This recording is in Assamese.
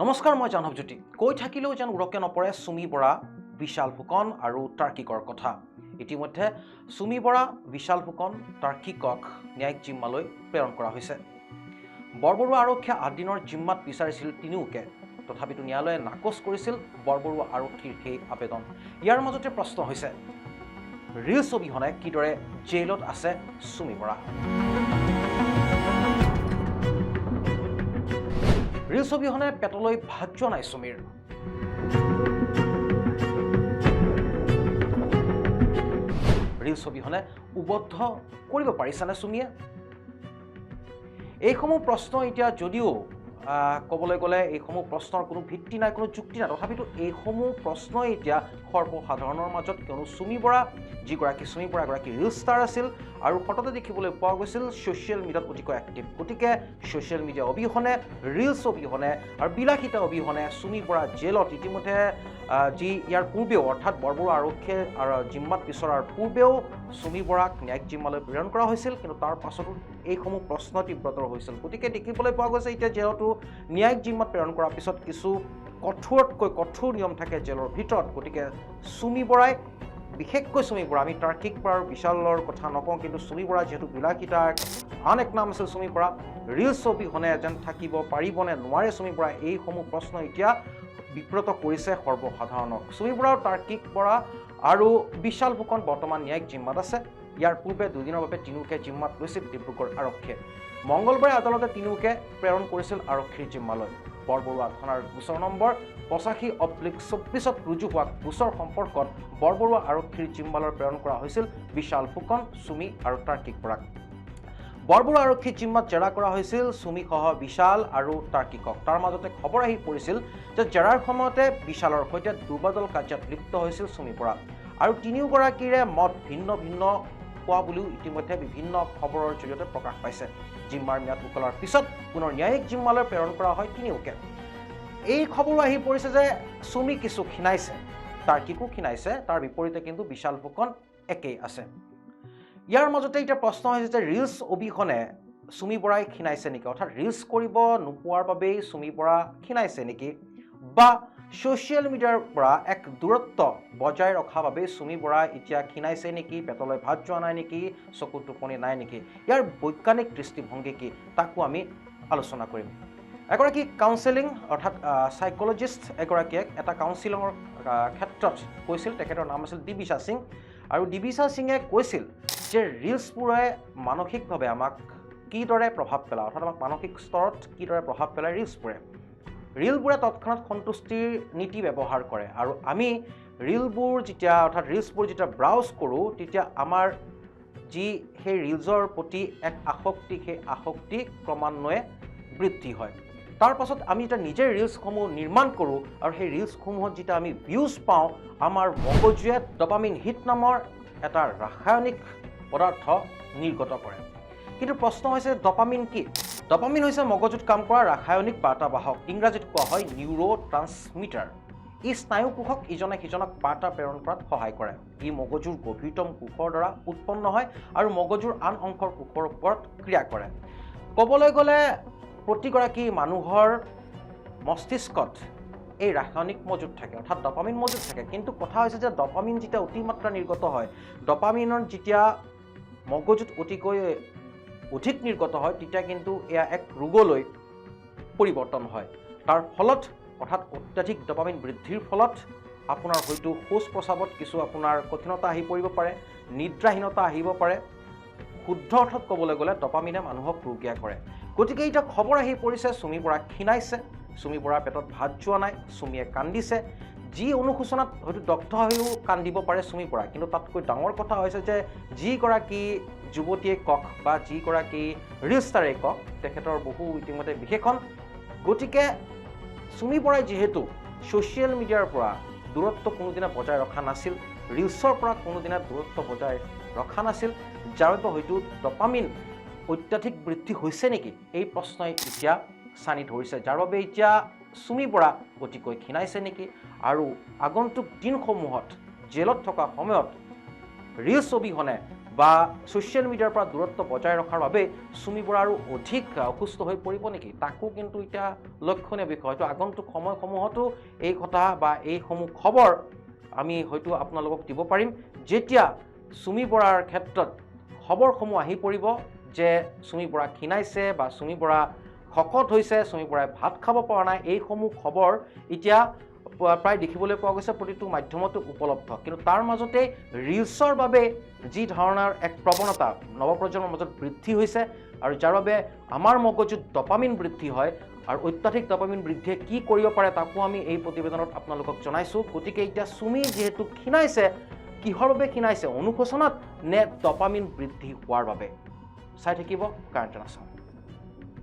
নমস্কাৰ, মই জাহ্নৱজ্যোতি। কৈ থাকিলেও যেন উৰকে নপৰে চুমি বৰা, বিশাল ফুকন আৰু তাৰ্কিকৰ কথা। ইতিমধ্যে চুমি বৰা, বিশাল ফুকন, তাৰ্কিকক ন্যায়িক জিম্মালৈ প্ৰেৰণ কৰা হৈছে। বৰবৰুৱা আৰক্ষীয়ে 8 দিনৰ জিম্মাত বিচাৰিছিল তিনিওকে। তথাপিতো ন্যায়ালয়ে নাকচ কৰিছিল বৰবৰুৱা আৰক্ষীৰ সেই আবেদন। ইয়াৰ মাজতে প্ৰশ্ন হৈছে, ৰিলছ অবিহনে কিদৰে জেইলত আছে চুমি বৰা? ৰিলছ অবিহনে পেটলৈ ভাত যোৱা নাই চুমিৰ। ৰিলছ অবিহনে উবদ্ধ কৰিব পাৰিছেনে চুমিয়ে? এইসমূহ প্ৰশ্ন এতিয়া যদিও ক'বলৈ গ'লে এইসমূহ প্ৰশ্নৰ কোনো ভিত্তি নাই, কোনো যুক্তি নাই, তথাপিতো এইসমূহ প্ৰশ্নই এতিয়া সৰ্বসাধাৰণৰ মাজত, কিয়নো চুমি বৰা এগৰাকী ৰিল ষ্টাৰ আছিল আৰু সততে দেখিবলৈ পোৱা গৈছিল ছ'চিয়েল মিডিয়াত অতিকৈ এক্টিভ। গতিকে ছ'চিয়েল মিডিয়া অবিহনে, ৰিলছ অবিহনে আৰু বিলাসিতা অবিহনে চুমি বৰা জেলত ইতিমধ্যে যি ইয়াৰ পূৰ্বেও অৰ্থাৎ বৰবৰুৱা আৰক্ষীয়ে জিম্মাত বিচৰাৰ পূৰ্বেও চুমি বৰাক ন্যায়িক জিম্মালৈ প্ৰেৰণ কৰা হৈছিল, কিন্তু তাৰ পাছতো এইসমূহ প্ৰশ্ন তীব্ৰতৰ হৈছিল। গতিকে দেখিবলৈ পোৱা গৈছে এতিয়া জেলতো ন্যায়িক জিম্মাত প্ৰেৰণ কৰাৰ পিছত কিছু কঠোৰতকৈ কঠোৰ নিয়ম থাকে জেলৰ ভিতৰত। গতিকে চুমি বৰাই, বিশেষকৈ চুমি বৰা, আমি তাৰ্কিক আৰু বিশালৰ কথা নকওঁ, কিন্তু চুমি বৰা যিহেতু বিলাসিতাৰ আন এক নাম আছিল চুমি বৰা, ৰিলছ অবিহনে যেন থাকিব পাৰিবনে নোৱাৰে চুমি বৰা, এইসমূহ প্ৰশ্ন এতিয়া বিব্ৰত কৰিছে সৰ্বসাধাৰণক। চুমি বৰা, তাৰ্কিক বৰা আৰু বিশাল ফুকন বৰ্তমান ন্যায়িক জিম্মাত আছে। ইয়াৰ পূৰ্বে 2 দিনৰ বাবে তিনিওকে জিম্মাত লৈছিল ডিব্ৰুগড় আৰক্ষীয়ে। মঙলবাৰে আদালতে তিনিওকে প্ৰেৰণ কৰিছিল আৰক্ষীৰ জিম্মালৈ। বৰবৰুৱা থানাৰ গোচৰ নম্বৰ 85/24ত ৰুজু হোৱা গোচৰ সম্পৰ্কত বৰবৰুৱা আৰক্ষীৰ জিম্মালৈ প্ৰেৰণ কৰা হৈছিল বিশাল ফুকন, চুমি আৰু তাৰ্কিক বৰাক। বৰবৰুৱা আৰক্ষীৰ জিম্মাত জেৰা কৰা হৈছিল চুমিসহ বিশাল আৰু তাৰ্কিকক। তাৰ মাজতে খবৰ আহি পৰিছিল যে জেৰাৰ সময়তে বিশালৰ সৈতে দুৰ্বাদল কাজিয়াত লিপ্ত হৈছিল চুমি বৰা আৰু তিনিওগৰাকীৰে মত ভিন্ন ভিন্ন হোৱা বুলিও ইতিমধ্যে বিভিন্ন খবৰৰ জৰিয়তে প্ৰকাশ পাইছে। জিম্মাৰ ম্যাদ উকলাৰ পিছত পুনৰ ন্যায়িক জিম্মালৈ প্ৰেৰণ কৰা হয় তিনিওকে। এই খবৰো আহি পৰিছে যে চুমি কিছু ক্ষীণাইছে, তাৰ্কিকো ক্ষীণাইছে, তাৰ বিপৰীতে কিন্তু বিশাল ফুকন একেই আছে। ইয়াৰ মাজতে এতিয়া প্ৰশ্ন হৈছে যে ৰিলছ অবিহনে চুমি বৰাই ক্ষীণাইছে নেকি, অৰ্থাৎ ৰিলছ কৰিব নোপোৱাৰ বাবেই চুমি বৰা ক্ষীণাইছে নেকি, বা ছ'চিয়েল মিডিয়াৰ পৰা এক দূৰত্ব বজাই ৰখাৰ বাবেই চুমি বৰা এতিয়া ক্ষীণাইছে নেকি, পেটলৈ ভাত যোৱা নাই নেকি, চকুৰ টোপনি নাই নেকি? ইয়াৰ বৈজ্ঞানিক দৃষ্টিভংগী কি, তাকো আমি আলোচনা কৰিম। এগৰাকী কাউন্সেলিং অৰ্থাৎ চাইক'লজিষ্ট এগৰাকীয়ে এটা কাউন্সিলিঙৰ ক্ষেত্ৰত কৈছিল, তেখেতৰ নাম আছিল দিবিশা সিং, আৰু দিবিশা সিঙে কৈছিল যে ৰিলছবোৰে মানসিকভাৱে আমাক কিদৰে প্ৰভাৱ পেলায়, অৰ্থাৎ আমাক মানসিক স্তৰত কিদৰে প্ৰভাৱ পেলায় ৰিলছবোৰে। ৰিলবোৰে তৎক্ষণাত সন্তুষ্টিৰ নীতি ব্যৱহাৰ কৰে আৰু আমি ৰিলছবোৰ যেতিয়া ব্ৰাউজ কৰোঁ তেতিয়া আমাৰ যি সেই ৰিলছৰ প্ৰতি এক আসক্তি, সেই আসক্তি ক্ৰমান্বয়ে বৃদ্ধি হয়। তাৰ পাছত আমি যেতিয়া নিজে ৰিলছসমূহ নিৰ্মাণ কৰোঁ আৰু সেই ৰিলছসমূহত যেতিয়া আমি ভিউজ পাওঁ, আমাৰ মগজুৱে ডপামিন হিট নামৰ এটা ৰাসায়নিক পদাৰ্থ নিৰ্গত কৰে। কিন্তু প্ৰশ্ন হৈছে ডপামিন কি? ডপামিন হৈছে মগজুত কাম কৰা ৰাসায়নিক বাৰ্তাবাহক, ইংৰাজীত কোৱা হয় নিউৰো ট্ৰান্সমিটাৰ। ই স্নায়ু কোষক ইজনে সিজনক বাৰ্তা প্ৰেৰণ কৰাত সহায় কৰে। ই মগজুৰ গভীৰতম কোষৰ দ্বাৰা উৎপন্ন হয় আৰু মগজুৰ আন অংশৰ কোষৰ ওপৰত ক্ৰিয়া কৰে। ক'বলৈ গ'লে প্ৰতিগৰাকী মানুহৰ মস্তিষ্কত এই ৰাসায়নিক মজুত থাকে, অৰ্থাৎ ডপামিন মজুত থাকে। কিন্তু কথা হৈছে যে ডপামিন যেতিয়া অতিমাত্ৰা নিৰ্গত হয়, ডপামিনৰ যেতিয়া মগজুত অতিকৈ অধিক নিৰ্গত হয়, তেতিয়া কিন্তু এয়া এক ৰোগলৈ পৰিৱৰ্তন হয়। তাৰ ফলত অৰ্থাৎ অত্যাধিক ডপামিন বৃদ্ধিৰ ফলত আপোনাৰ হয়তো শৌচ প্ৰস্ৰাৱত কিছু আপোনাৰ কঠিনতা আহি পৰিব পাৰে, নিদ্ৰাহীনতা আহিব পাৰে। শুদ্ধ অৰ্থত ক'বলৈ গ'লে ডপামিনে মানুহক ৰোগীয়া কৰে। গতিকে এতিয়া খবৰ আহি পৰিছে চুমি বৰা ক্ষীণাইছে, চুমি বৰাৰ পেটত ভাত যোৱা নাই, চুমিয়ে কান্দিছে। যি অনুশোচনাত হয়তো দগ্ধ হৈও কান্দিব পাৰে চুমি বৰা, কিন্তু তাতকৈ ডাঙৰ কথা হৈছে যে যিগৰাকী যুৱতীয়ে কওক বা যিগৰাকী ৰিল ষ্টাৰেই কওক, তেখেতৰ বহু ইতিমধ্যে বিশেষণ। গতিকে চুমি বৰাই যিহেতু ছ'চিয়েল মিডিয়াৰ পৰা দূৰত্ব কোনোদিনা বজাই ৰখা নাছিল, ৰিলছৰ পৰা কোনোদিনা দূৰত্ব বজাই ৰখা নাছিল, যাৰ বাবে হয়তো ডপামিন অত্যাধিক বৃদ্ধি হৈছে নেকি, এই প্ৰশ্নই এতিয়া চানি ধৰিছে, যাৰ বাবে এতিয়া চুমি বৰা অতিকৈ ক্ষীণাইছে নেকি, আৰু আগন্তুক দিনসমূহত জেলত থকা সময়ত ৰিলছ অবিহনে বা ছ'চিয়েল মিডিয়াৰ পৰা দূৰত্ব বজাই ৰখাৰ বাবে চুমি বৰা আৰু অধিক অসুস্থ হৈ পৰিব নেকি, তাকো কিন্তু এতিয়া লক্ষণীয় বিষয়। হয়তো আগন্তুক সময়সমূহতো এই কথা বা এইসমূহ খবৰ আমি হয়তো আপোনালোকক দিব পাৰিম, যেতিয়া চুমি বৰাৰ ক্ষেত্ৰত খবৰসমূহ আহি পৰিব যে চুমি বৰা ক্ষীণাইছে বা চুমি বৰা শকত হৈছে, চুমি বৰাই ভাত খাব পৰা নাই। এইসমূহ খবৰ এতিয়া প্ৰায় দেখিবলৈ পোৱা গৈছে প্ৰতিটো মাধ্যমতো উপলব্ধ। কিন্তু তাৰ মাজতে ৰিলছৰ বাবে যি ধৰণৰ এক প্ৰৱণতা নৱপ্ৰজন্মৰ মাজত বৃদ্ধি হৈছে আৰু যাৰ বাবে আমাৰ মগজুত ডপামিন বৃদ্ধি হয়, আৰু অত্যাধিক ডপামিন বৃদ্ধিয়ে কি কৰিব পাৰে তাকো আমি এই প্ৰতিবেদনত আপোনালোকক জনাইছোঁ। গতিকে এতিয়া চুমি যিহেতু ক্ষীণাইছে, কিহৰ বাবে ক্ষীণাইছে, অনুশোচনাত নে ডপামিন বৃদ্ধি হোৱাৰ বাবে? চাই থাকিব কাৰেণ্ট ইণ্টাৰনেশ্যনেল।